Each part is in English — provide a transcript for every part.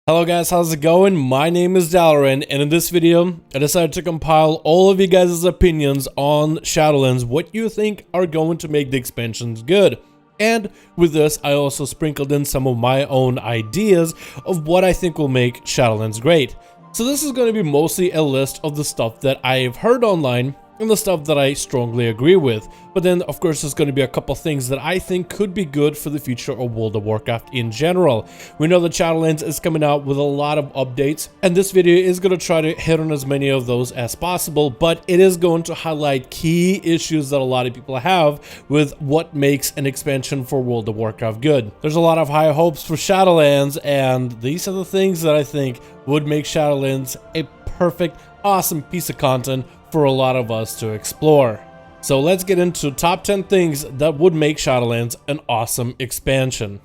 Hello guys, how's it going? My name is Dalaran, and in this video, I decided to compile all of you guys' opinions on Shadowlands, what you think are going to make the expansions good. And with this, I also sprinkled in some of my own ideas of what I think will make Shadowlands great. So this is going to be mostly a list of the stuff that I've heard online and the stuff that I strongly agree with. But then, of course, there's going to be a couple things that I think could be good for the future of World of Warcraft in general. We know that Shadowlands is coming out with a lot of updates, and this video is going to try to hit on as many of those as possible, but it is going to highlight key issues that a lot of people have with what makes an expansion for World of Warcraft good. There's a lot of high hopes for Shadowlands, and these are the things that I think would make Shadowlands a perfect, awesome piece of content for a lot of us to explore. So let's get into top 10 things that would make Shadowlands an awesome expansion.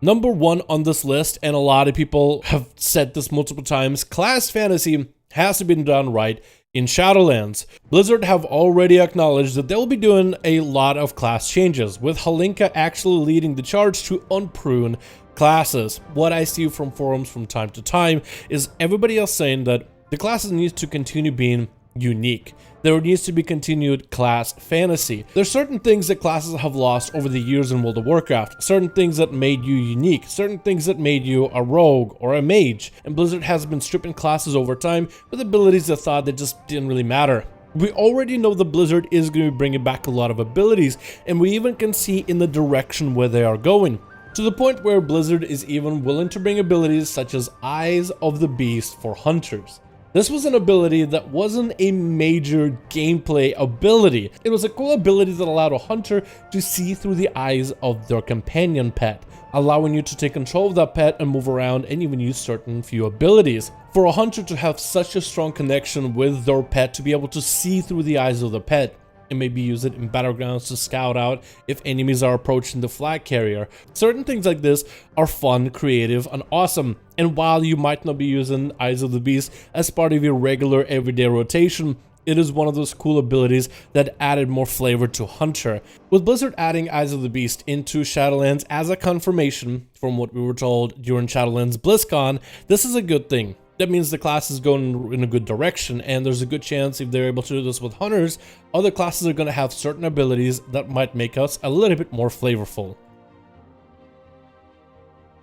Number 1 on this list, and a lot of people have said this multiple times, class fantasy has to be done right in Shadowlands. Blizzard have already acknowledged that they will be doing a lot of class changes, with Halinka actually leading the charge to unprune classes. What I see from forums from time to time is everybody else saying that the classes need to continue being unique. There needs to be continued class fantasy. There's certain things that classes have lost over the years in World of Warcraft, certain things that made you unique, certain things that made you a rogue or a mage, and Blizzard has been stripping classes over time with abilities that thought that just didn't really matter. We already know that Blizzard is going to be bringing back a lot of abilities, and we even can see in the direction where they are going, to the point where Blizzard is even willing to bring abilities such as Eyes of the Beast for hunters. This was an ability that wasn't a major gameplay ability. It was a cool ability that allowed a hunter to see through the eyes of their companion pet, allowing you to take control of that pet and move around and even use certain few abilities. For a hunter to have such a strong connection with their pet, to be able to see through the eyes of the pet, and maybe use it in battlegrounds to scout out if enemies are approaching the flag carrier. Certain things like this are fun, creative, and awesome. And while you might not be using Eyes of the Beast as part of your regular everyday rotation, it is one of those cool abilities that added more flavor to Hunter. With Blizzard adding Eyes of the Beast into Shadowlands as a confirmation from what we were told during Shadowlands BlizzCon, this is a good thing. That means the class is going in a good direction, and there's a good chance if they're able to do this with hunters, other classes are going to have certain abilities that might make us a little bit more flavorful.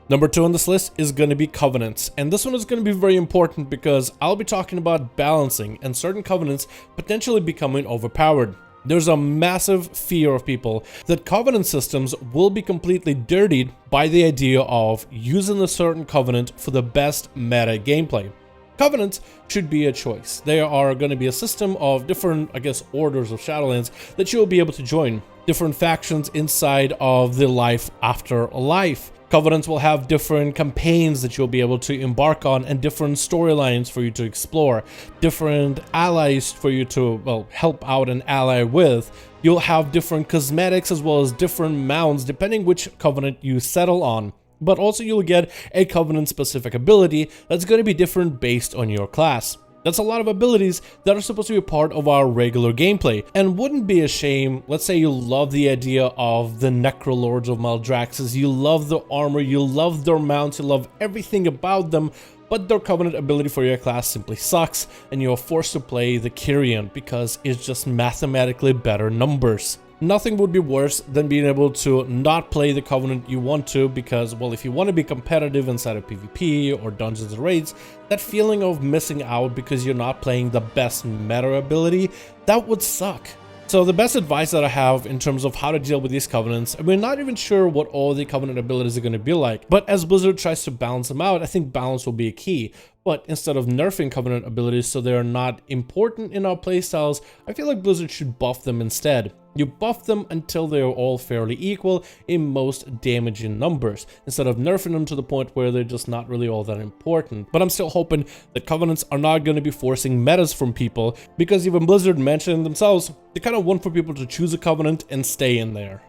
Number 2 on this list is going to be covenants, and this one is going to be very important because I'll be talking about balancing and certain covenants potentially becoming overpowered. There's a massive fear of people that covenant systems will be completely dirtied by the idea of using a certain covenant for the best meta gameplay. Covenants should be a choice. They are going to be a system of different, orders of Shadowlands that you'll be able to join. Different factions inside of the life after life. Covenants will have different campaigns that you'll be able to embark on and different storylines for you to explore, different allies for you to, well, help out an ally with. You'll have different cosmetics as well as different mounts depending which covenant you settle on. But also you'll get a covenant specific ability that's going to be different based on your class. That's a lot of abilities that are supposed to be a part of our regular gameplay, and wouldn't be a shame. Let's say you love the idea of the Necrolords of Maldraxxus, you love the armor, you love their mounts, you love everything about them, but their covenant ability for your class simply sucks, and you're forced to play the Kyrian because it's just mathematically better numbers. Nothing would be worse than being able to not play the covenant you want to because, well, if you want to be competitive inside of PvP or dungeons and raids, that feeling of missing out because you're not playing the best meta ability, that would suck. So the best advice that I have in terms of how to deal with these covenants, we're not even sure what all the covenant abilities are going to be like, but as Blizzard tries to balance them out, I think balance will be a key. But instead of nerfing covenant abilities so they are not important in our playstyles, I feel like Blizzard should buff them instead. You buff them until they are all fairly equal in most damaging numbers, instead of nerfing them to the point where they're just not really all that important. But I'm still hoping that covenants are not going to be forcing metas from people, because even Blizzard mentioned themselves, they kind of want for people to choose a covenant and stay in there.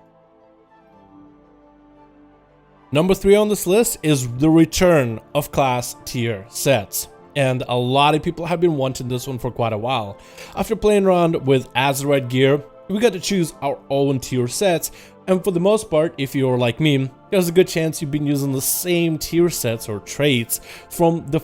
Number 3 on this list is the return of class tier sets. And a lot of people have been wanting this one for quite a while. After playing around with Azeroth gear, we got to choose our own tier sets, and for the most part, if you're like me, there's a good chance you've been using the same tier sets or traits from the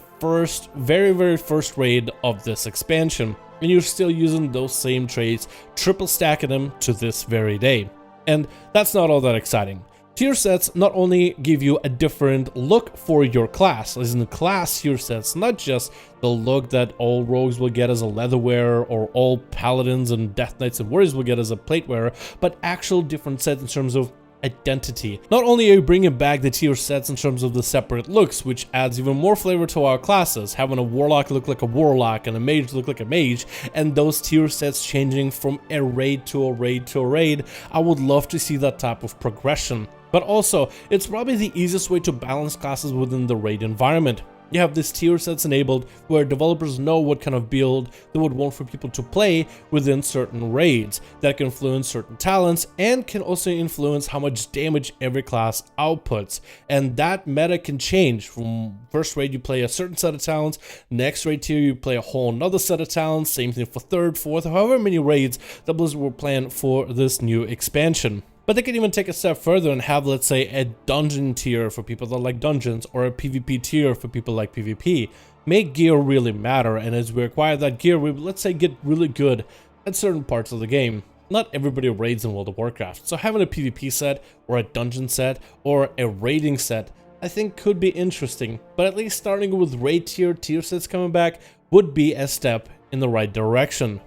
very first raid of this expansion, and you're still using those same traits, triple stacking them to this very day. And that's not all that exciting. Tier sets not only give you a different look for your class, as in the class tier sets, not just the look that all rogues will get as a leather wearer or all paladins and death knights and warriors will get as a plate wearer, but actual different sets in terms of identity. Not only are you bringing back the tier sets in terms of the separate looks, which adds even more flavor to our classes, having a warlock look like a warlock and a mage look like a mage, and those tier sets changing from a raid to a raid to a raid. I would love to see that type of progression. But also, it's probably the easiest way to balance classes within the raid environment. You have these tier sets enabled where developers know what kind of build they would want for people to play within certain raids that can influence certain talents and can also influence how much damage every class outputs. And that meta can change. From first raid you play a certain set of talents, next raid tier you play a whole another set of talents, same thing for third, fourth, however many raids that Blizzard will plan for this new expansion. But they can even take a step further and have, let's say, a dungeon tier for people that like dungeons, or a PvP tier for people like PvP. Make gear really matter, and as we acquire that gear, we, let's say, get really good at certain parts of the game. Not everybody raids in World of Warcraft, so having a PvP set, or a dungeon set, or a raiding set, I think could be interesting. But at least starting with raid tier sets coming back would be a step in the right direction.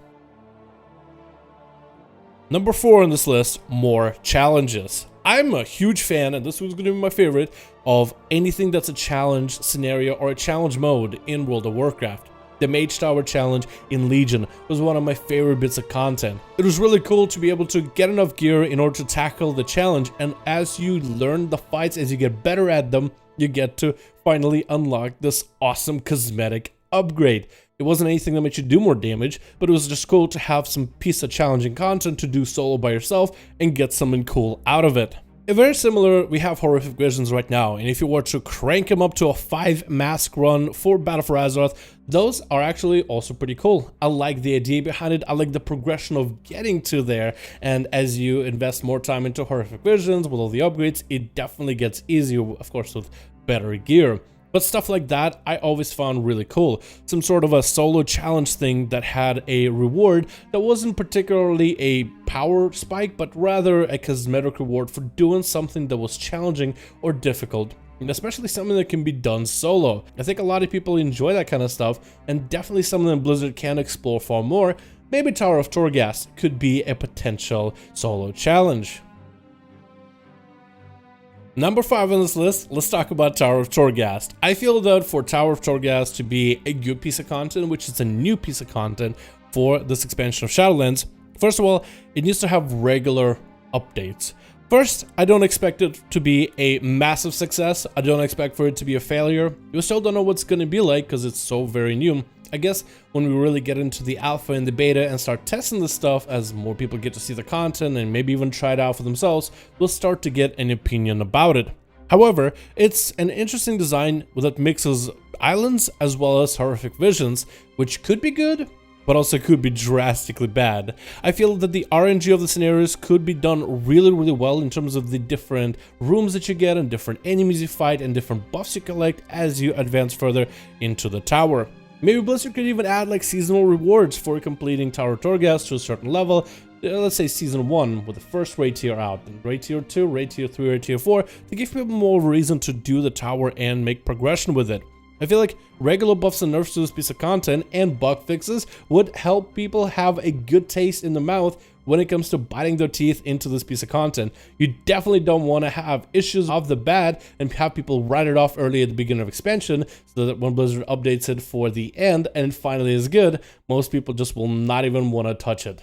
Number 4 on this list, more challenges. I'm a huge fan, and this was going to be my favorite, of anything that's a challenge scenario or a challenge mode in World of Warcraft. The Mage Tower challenge in Legion was one of my favorite bits of content. It was really cool to be able to get enough gear in order to tackle the challenge, and as you learn the fights, as you get better at them, you get to finally unlock this awesome cosmetic upgrade. It wasn't anything that made you do more damage, but it was just cool to have some piece of challenging content to do solo by yourself and get something cool out of it. And very similar, we have Horrific Visions right now, and if you were to crank them up to a 5 mask run for Battle for Azeroth, those are actually also pretty cool. I like the idea behind it, I like the progression of getting to there, and as you invest more time into Horrific Visions with all the upgrades, it definitely gets easier, of course, with better gear. But stuff like that I always found really cool. Some sort of a solo challenge thing that had a reward that wasn't particularly a power spike, but rather a cosmetic reward for doing something that was challenging or difficult, and especially something that can be done solo. I think a lot of people enjoy that kind of stuff, and definitely something that Blizzard can explore far more. Maybe Tower of Torghast could be a potential solo challenge. Number 5 on this list, let's talk about Tower of Torghast. I feel that for Tower of Torghast to be a good piece of content, which is a new piece of content for this expansion of Shadowlands, first of all, it needs to have regular updates. First, I don't expect it to be a massive success. I don't expect for it to be a failure. You still don't know what's going to be like because it's so very new. I guess when we really get into the alpha and the beta and start testing this stuff, as more people get to see the content and maybe even try it out for themselves, we'll start to get an opinion about it. However, it's an interesting design that mixes islands as well as Horrific Visions, which could be good, but also could be drastically bad. I feel that the RNG of the scenarios could be done really well in terms of the different rooms that you get and different enemies you fight and different buffs you collect as you advance further into the tower. Maybe Blizzard could even add like seasonal rewards for completing Tower of Torghast to a certain level. Let's say Season 1 with the first raid tier out, then raid tier 2, raid tier 3, raid tier 4, to give people more reason to do the tower and make progression with it. I feel like regular buffs and nerfs to this piece of content and bug fixes would help people have a good taste in the mouth when it comes to biting their teeth into this piece of content. You definitely don't want to have issues of the bad and have people write it off early at the beginning of expansion, so that when Blizzard updates it for the end and it finally is good, most people just will not even want to touch it.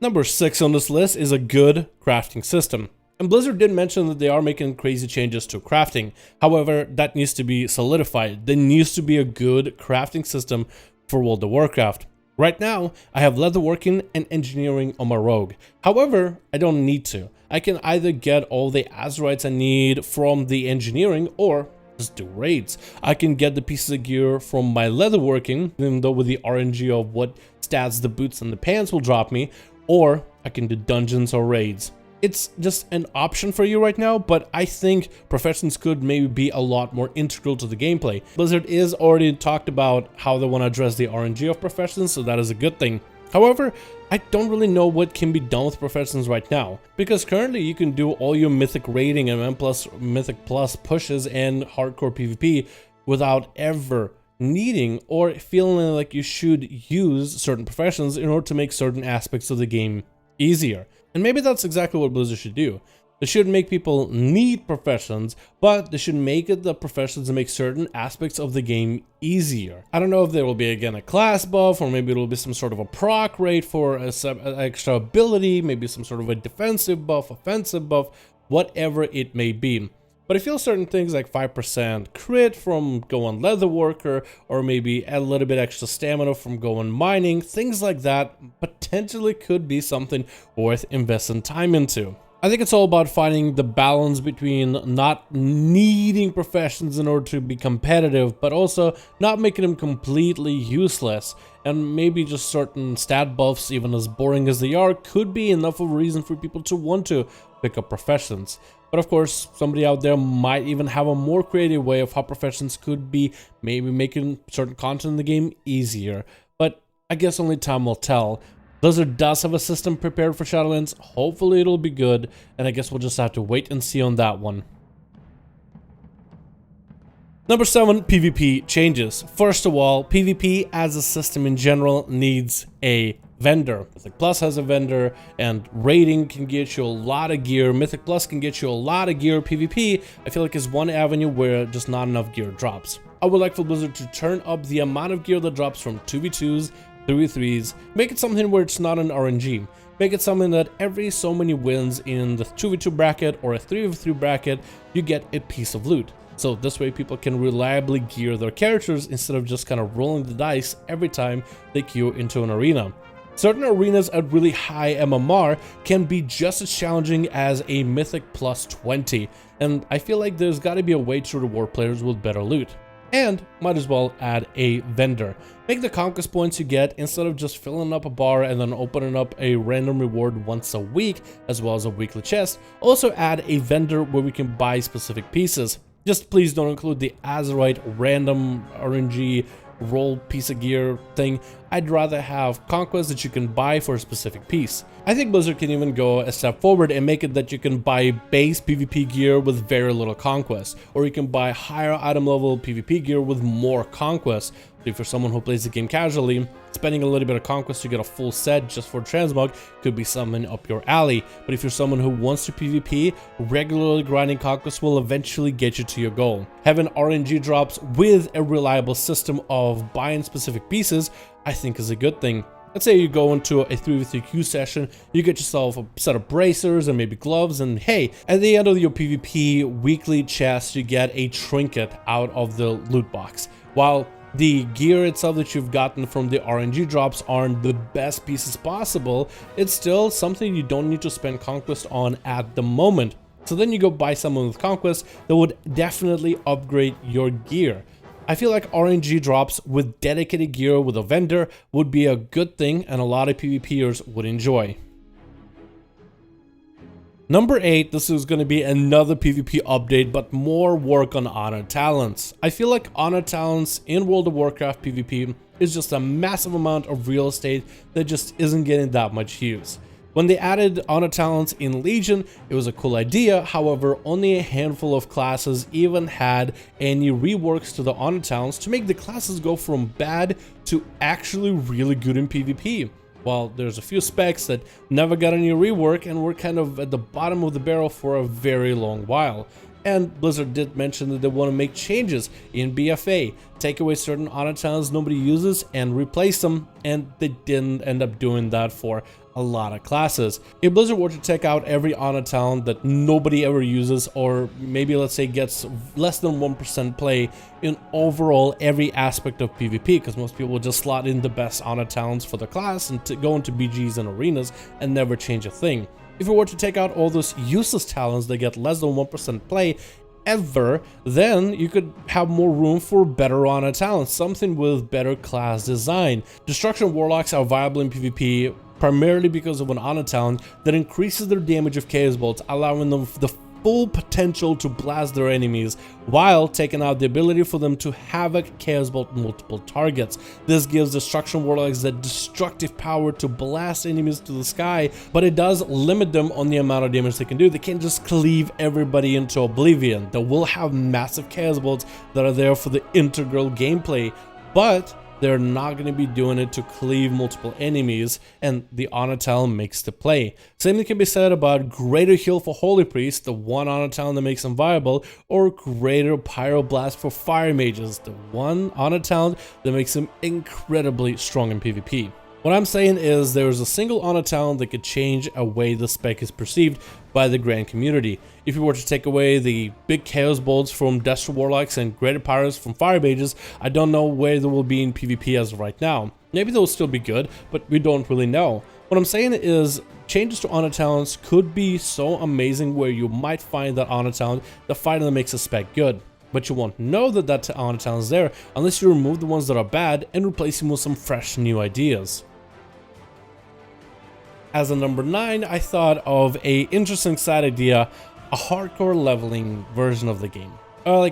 Number 6 on this list is a good crafting system. And Blizzard did mention that they are making crazy changes to crafting. However, that needs to be solidified. There needs to be a good crafting system for World of Warcraft. Right now, I have leatherworking and engineering on my rogue. However, I don't need to. I can either get all the azurites I need from the engineering or just do raids. I can get the pieces of gear from my leatherworking, even though with the RNG of what stats the boots and the pants will drop me, or I can do dungeons or raids. it's just an option for you right now, but I think professions could maybe be a lot more integral to the gameplay. Blizzard is already talked about how they want to address the RNG of professions, so that is a good thing. However, I don't really know what can be done with professions right now, because currently you can do all your mythic raiding and M+, mythic plus pushes and hardcore PvP without ever needing or feeling like you should use certain professions in order to make certain aspects of the game easier. And maybe that's exactly what Blizzard should do. They should make people need professions, but they should make it the professions to make certain aspects of the game easier. I don't know if there will be again a class buff, or maybe it will be some sort of a proc rate for an extra ability, maybe some sort of a defensive buff, offensive buff, whatever it may be. But I feel certain things like 5% crit from going leatherworker, or maybe a little bit extra stamina from going mining, things like that potentially could be something worth investing time into. I think it's all about finding the balance between not needing professions in order to be competitive, but also not making them completely useless. And maybe just certain stat buffs, even as boring as they are, could be enough of a reason for people to want to pick up professions. But of course, somebody out there might even have a more creative way of how professions could be, maybe making certain content in the game easier. But I guess only time will tell. Blizzard does have a system prepared for Shadowlands. Hopefully it'll be good, and I guess we'll just have to wait and see on that one. Number 7, PvP changes. First of all, PvP as a system in general needs a vendor. Mythic Plus has a vendor, and raiding can get you a lot of gear. Mythic Plus can get you a lot of gear. PvP, I feel like, is one avenue where just not enough gear drops. I would like for Blizzard to turn up the amount of gear that drops from 2v2s, 3v3s, make it something where it's not an RNG. Make it something that every so many wins in the 2v2 bracket or a 3v3 bracket, you get a piece of loot. So this way people can reliably gear their characters instead of just kind of rolling the dice every time they queue into an arena. Certain arenas at really high MMR can be just as challenging as a Mythic plus 20, and I feel like there's got to be a way to reward players with better loot. And might as well add a vendor. Make the conquest points you get, instead of just filling up a bar and then opening up a random reward once a week, as well as a weekly chest, also add a vendor where we can buy specific pieces. Just please don't include the Azeroth random RNG roll piece of gear thing. I'd rather have conquest that you can buy for a specific piece. I think Blizzard can even go a step forward and make it that you can buy base PvP gear with very little conquest, or you can buy higher item level PvP gear with more conquest. So if you're someone who plays the game casually, spending a little bit of conquest to get a full set just for transmog could be something up your alley. But if you're someone who wants to PvP, regularly grinding conquest will eventually get you to your goal. Having RNG drops with a reliable system of buying specific pieces, I think, is a good thing. Let's say you go into a 3v3 queue session, you get yourself a set of bracers and maybe gloves, and hey, at the end of your PvP weekly chest, you get a trinket out of the loot box. While the gear itself that you've gotten from the RNG drops aren't the best pieces possible, it's still something you don't need to spend conquest on at the moment. So then you go buy someone with conquest that would definitely upgrade your gear. I feel like RNG drops with dedicated gear with a vendor would be a good thing, and a lot of PvPers would enjoy. Number 8, this is going to be another PvP update, but more work on honor talents. I feel like honor talents in World of Warcraft PvP is just a massive amount of real estate that just isn't getting that much use. When they added honor talents in Legion, it was a cool idea. However, only a handful of classes even had any reworks to the honor talents to make the classes go from bad to actually really good in PvP. While there's a few specs that never got any rework and were kind of at the bottom of the barrel for a very long while. And Blizzard did mention that they want to make changes in BFA, take away certain honor talents nobody uses and replace them, and they didn't end up doing that for a lot of classes. If Blizzard were to take out every honor talent that nobody ever uses, or maybe let's say gets less than 1% play in overall every aspect of PvP, because most people will just slot in the best honor talents for the class and go into BGs and arenas and never change a thing. If we were to take out all those useless talents that get less than 1% play ever, then you could have more room for better honor talents, something with better class design. Destruction Warlocks are viable in PvP primarily because of an honor talent that increases their damage of chaos bolts, allowing them the full potential to blast their enemies while taking out the ability for them to havoc chaos bolt multiple targets. This gives destruction warlocks the destructive power to blast enemies to the sky, but it does limit them on the amount of damage they can do. They can't just cleave everybody into oblivion. They will have massive chaos bolts that are there for the integral gameplay, but they're not going to be doing it to cleave multiple enemies, and the honor talent makes the play. Same thing can be said about greater heal for holy priests, the one honor talent that makes them viable, or greater pyroblast for fire mages, the one honor talent that makes them incredibly strong in PvP. What I'm saying is there is a single honor talent that could change a way the spec is perceived by the grand community. If you were to take away the big chaos bolts from Destro Warlocks and greater pyros from fire mages, I don't know where they will be in PvP as of right now. Maybe they'll still be good, but we don't really know. What I'm saying is changes to honor talents could be so amazing where you might find that honor talent that finally makes a spec good. But you won't know that that honor talent is there unless you remove the ones that are bad and replace them with some fresh new ideas. As a number 9, I thought of a interesting side idea, a hardcore leveling version of the game.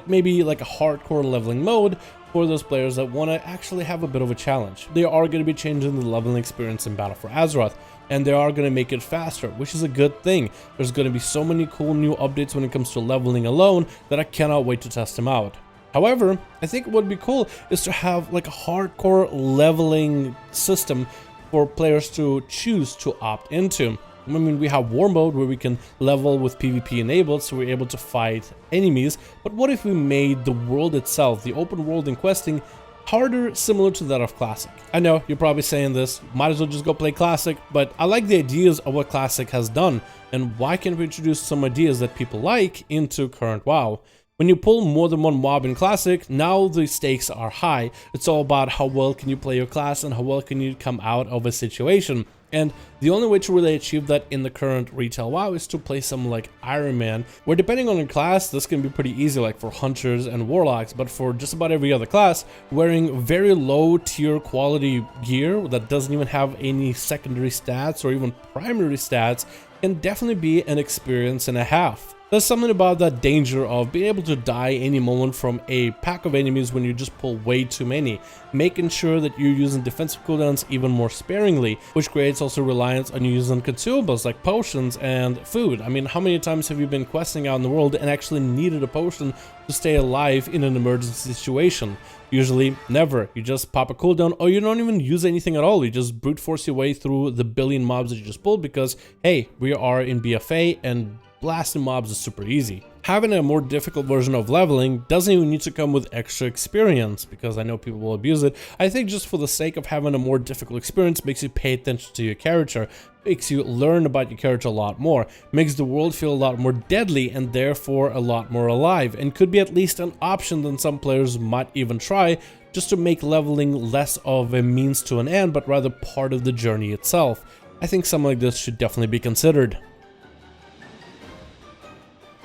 Maybe like a hardcore leveling mode for those players that want to actually have a bit of a challenge. They are going to be changing the leveling experience in Battle for Azeroth, and they are going to make it faster, which is a good thing. There's going to be so many cool new updates when it comes to leveling alone that I cannot wait to test them out. However, I think what would be cool is to have like a hardcore leveling system for players to choose to opt into. I mean, we have war mode where we can level with PvP enabled, so we're able to fight enemies, but what if we made the world itself, the open world in questing, harder, similar to that of Classic? I know you're probably saying this, might as well just go play Classic, but I like the ideas of what Classic has done, and why can't we introduce some ideas that people like into current WoW? When you pull more than one mob in Classic, now the stakes are high. It's all about how well can you play your class and how well can you come out of a situation. And the only way to really achieve that in the current retail WoW is to play something like Iron Man, where depending on your class, this can be pretty easy, like for Hunters and Warlocks, but for just about every other class, wearing very low tier quality gear that doesn't even have any secondary stats or even primary stats can definitely be an experience and a half. There's something about that danger of being able to die any moment from a pack of enemies when you just pull way too many, making sure that you're using defensive cooldowns even more sparingly, which creates also reliance on using consumables like potions and food. I mean, how many times have you been questing out in the world and actually needed a potion to stay alive in an emergency situation? Usually never. You just pop a cooldown, or you don't even use anything at all. You just brute force your way through the billion mobs that you just pulled because, hey, we are in BFA and blasting mobs is super easy. Having a more difficult version of leveling doesn't even need to come with extra experience, because I know people will abuse it. I think just for the sake of having a more difficult experience makes you pay attention to your character, makes you learn about your character a lot more, makes the world feel a lot more deadly and therefore a lot more alive, and could be at least an option that some players might even try, just to make leveling less of a means to an end, but rather part of the journey itself. I think something like this should definitely be considered.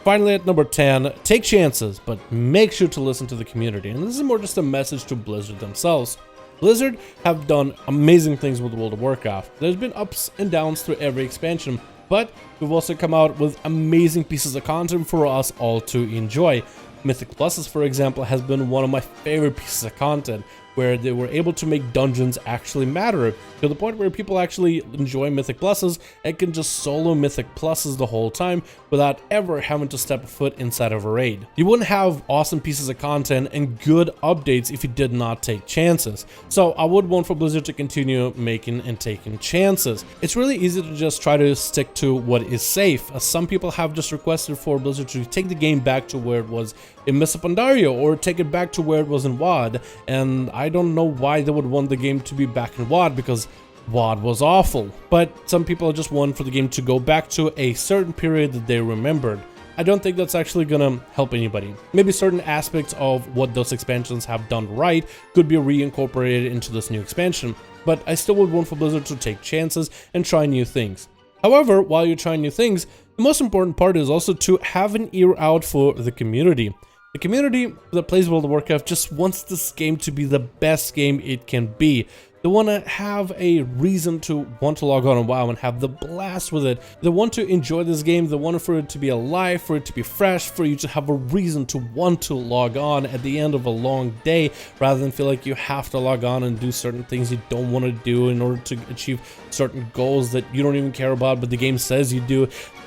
Finally, at number 10, take chances, but make sure to listen to the community. And this is more just a message to Blizzard themselves. Blizzard have done amazing things with World of Warcraft. There's been ups and downs through every expansion, but we've also come out with amazing pieces of content for us all to enjoy. Mythic Pluses, for example, has been one of my favorite pieces of content, where they were able to make dungeons actually matter, to the point where people actually enjoy Mythic Pluses and can just solo Mythic Pluses the whole time without ever having to step a foot inside of a raid. You wouldn't have awesome pieces of content and good updates if you did not take chances. So I would want for Blizzard to continue making and taking chances. It's really easy to just try to stick to what is safe, as some people have just requested for Blizzard to take the game back to where it was in Mists of Pandaria, or take it back to where it was in WoD, and I don't know why they would want the game to be back in WoD, because WoD was awful. But some people just want for the game to go back to a certain period that they remembered. I don't think that's actually gonna help anybody. Maybe certain aspects of what those expansions have done right could be reincorporated into this new expansion, but I still would want for Blizzard to take chances and try new things. However, while you're trying new things, the most important part is also to have an ear out for the community. The community that plays World of Warcraft just wants this game to be the best game it can be. To They want to have a reason to want to log on WoW and have the blast with it. They want to enjoy this game. They want for it to be alive, for it to be fresh, for you to have a reason to want to log on at the end of a long day, rather than feel like you have to log on and do certain things you don't want to do in order to achieve certain goals that you don't even care about, but the game says you do.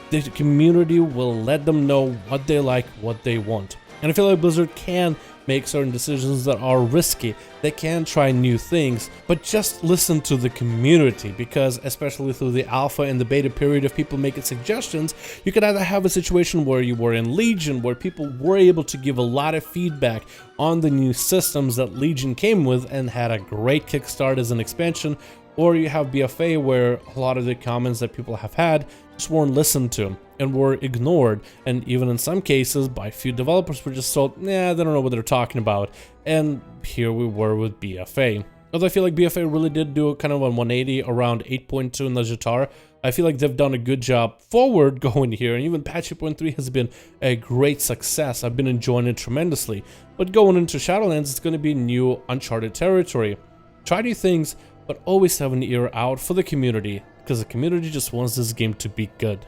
The community will let them know what they like, what they want. And I feel like Blizzard can make certain decisions that are risky. They can try new things, but just listen to the community, because especially through the alpha and the beta period of people making suggestions, you could either have a situation where you were in Legion, where people were able to give a lot of feedback on the new systems that Legion came with and had a great kickstart as an expansion, or you have BFA, where a lot of the comments that people have had just weren't listened to and were ignored, and even in some cases by a few developers were just told, nah, they don't know what they're talking about. And here we were with BFA. Although I feel like BFA really did do kind of a 180 around 8.2 in the Jatar. I feel like they've done a good job forward going here, and even patch 8.3 has been a great success. I've been enjoying it tremendously. But going into Shadowlands, it's going to be new uncharted territory. Try new things, but always have an ear out for the community, because the community just wants this game to be good.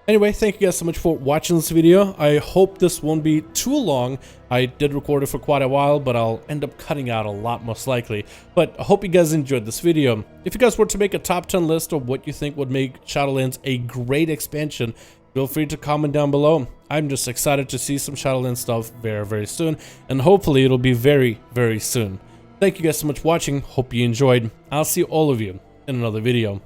Anyway, thank you guys so much for watching this video. I hope this won't be too long. I did record it for quite a while, but I'll end up cutting out a lot most likely. But I hope you guys enjoyed this video. If you guys were to make a top 10 list of what you think would make Shadowlands a great expansion, feel free to comment down below. I'm just excited to see some Shadowlands stuff very, very soon, and hopefully it'll be very, very soon. Thank you guys so much for watching. Hope you enjoyed. I'll see all of you in another video.